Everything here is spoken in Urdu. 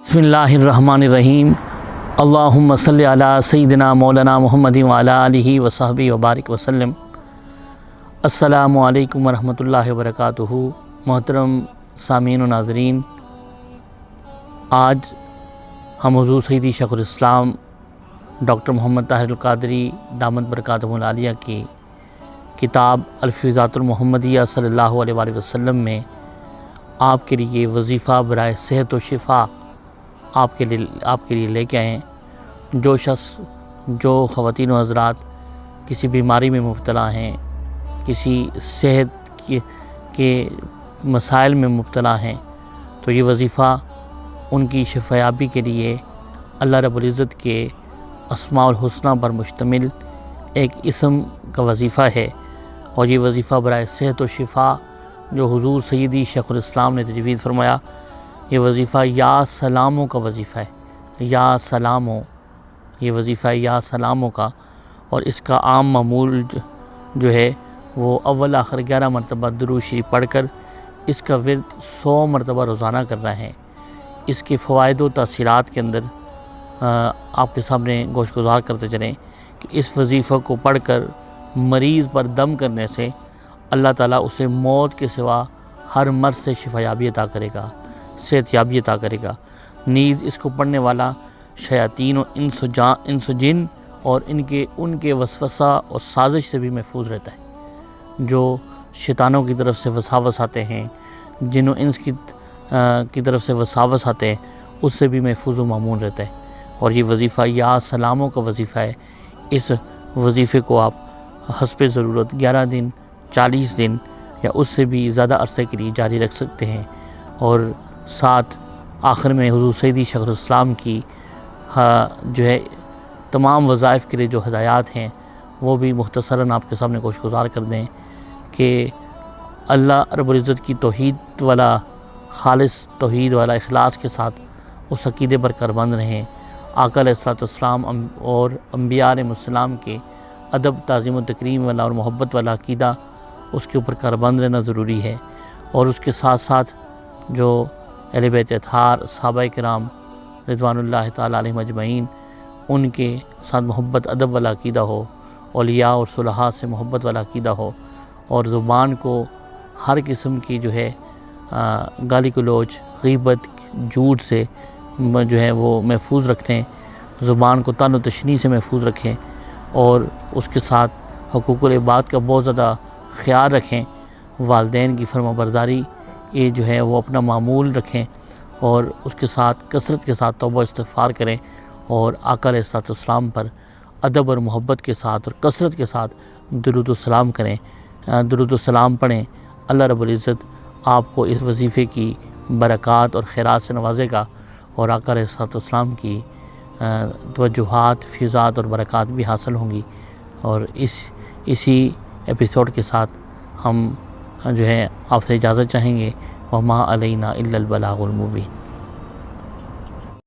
بسم اللہ الرحمن الرحیم اللہم صلی علی سیدنا مولانا محمد وعلی آلہ وصحبہ وبارک وسلم۔ السلام علیکم ورحمۃ اللہ وبرکاتہ۔ محترم سامعین و ناظرین، آج ہم حضور سیدی شیخ الاسلام ڈاکٹر محمد طاہر القادری دامت برکاتہم العالیہ کی کتاب الفیوزات المحمدیہ صلی اللہ علیہ وآلہ وسلم میں آپ کے لیے وظیفہ برائے صحت و شفا آپ کے لیے لے کے آئے ہیں۔ جو خواتین و حضرات کسی بیماری میں مبتلا ہیں، کسی صحت کے مسائل میں مبتلا ہیں، تو یہ وظیفہ ان کی شفایابی کے لیے اللہ رب العزت کے اسماء الحسنہ پر مشتمل ایک اسم کا وظیفہ ہے، اور یہ وظیفہ برائے صحت و شفا جو حضور سیدی شیخ الاسلام نے تجویز فرمایا، یہ وظیفہ یا سلاموں کا وظیفہ ہے۔ یا سلاموں، یہ وظیفہ یا سلاموں کا، اور اس کا عام معمول جو ہے وہ اول آخر 11 مرتبہ درود شریف پڑھ کر اس کا ورد 100 مرتبہ روزانہ کرنا ہے۔ اس کے فوائد و تاثیرات کے اندر آپ کے سامنے گوش گزار کرتے چلیں کہ اس وظیفہ کو پڑھ کر مریض پر دم کرنے سے اللہ تعالیٰ اسے موت کے سوا ہر مرض سے شفایابی عطا کرے گا، صحت یابی عطا کرے گا۔ نیز اس کو پڑھنے والا شیاطین و انس و جن اور ان کے وسوسہ اور سازش سے بھی محفوظ رہتا ہے۔ جو شیطانوں کی طرف سے وساوس آتے ہیں، جن و انس کی طرف سے وساوس آتے ہیں، اس سے بھی محفوظ و مامون رہتا ہے۔ اور یہ وظیفہ یا سلاموں کا وظیفہ ہے۔ اس وظیفے کو آپ حسب ضرورت 11 دن، 40 دن یا اس سے بھی زیادہ عرصے کے لیے جاری رکھ سکتے ہیں۔ اور ساتھ آخر میں حضور سیدی شیخ الاسلام کی جو ہے تمام وظائف کے لیے جو ہدایات ہیں وہ بھی مختصراً آپ کے سامنے گوش گزار کر دیں کہ اللہ رب العزت کی توحید والا، خالص توحید والا اخلاص کے ساتھ اس عقیدے پر کاربند رہیں۔ آقا علیہ الصلوۃ والسلام اور انبیاء علیہ السلام کے ادب، تعظیم و تکریم والا اور محبت والا عقیدہ، اس کے اوپر کاربند رہنا ضروری ہے۔ اور اس کے ساتھ ساتھ جو اہل بیت اطہار، صحابہ کرام رضوان اللہ تعالیٰ علیہم اجمعین، ان کے ساتھ محبت ادب والا عقیدہ ہو، اولیاء اور صلحاء سے محبت والا عقیدہ ہو، اور زبان کو ہر قسم کی جو ہے گالی گلوچ، غیبت، جھوٹ سے جو ہے وہ محفوظ رکھیں، زبان کو طعن و تشنیع سے محفوظ رکھیں، اور اس کے ساتھ حقوق العباد کا بہت زیادہ خیال رکھیں۔ والدین کی فرما برداری یہ جو ہے وہ اپنا معمول رکھیں، اور اس کے ساتھ کثرت کے ساتھ توبہ استغفار کریں، اور آقا علیہ الصلوۃ والسلام پر ادب اور محبت کے ساتھ اور کثرت کے ساتھ درود و سلام کریں، درود و سلام پڑھیں۔ اللہ رب العزت آپ کو اس وظیفے کی برکات اور خیرات سے نوازے گا، اور آقا علیہ الصلوۃ والسلام کی توجہات، فیضات اور برکات بھی حاصل ہوں گی۔ اور اسی ایپیسوڈ کے ساتھ ہم جو ہے آپ سے اجازت چاہیں گے۔ وما علینا الا البلاغ المبین۔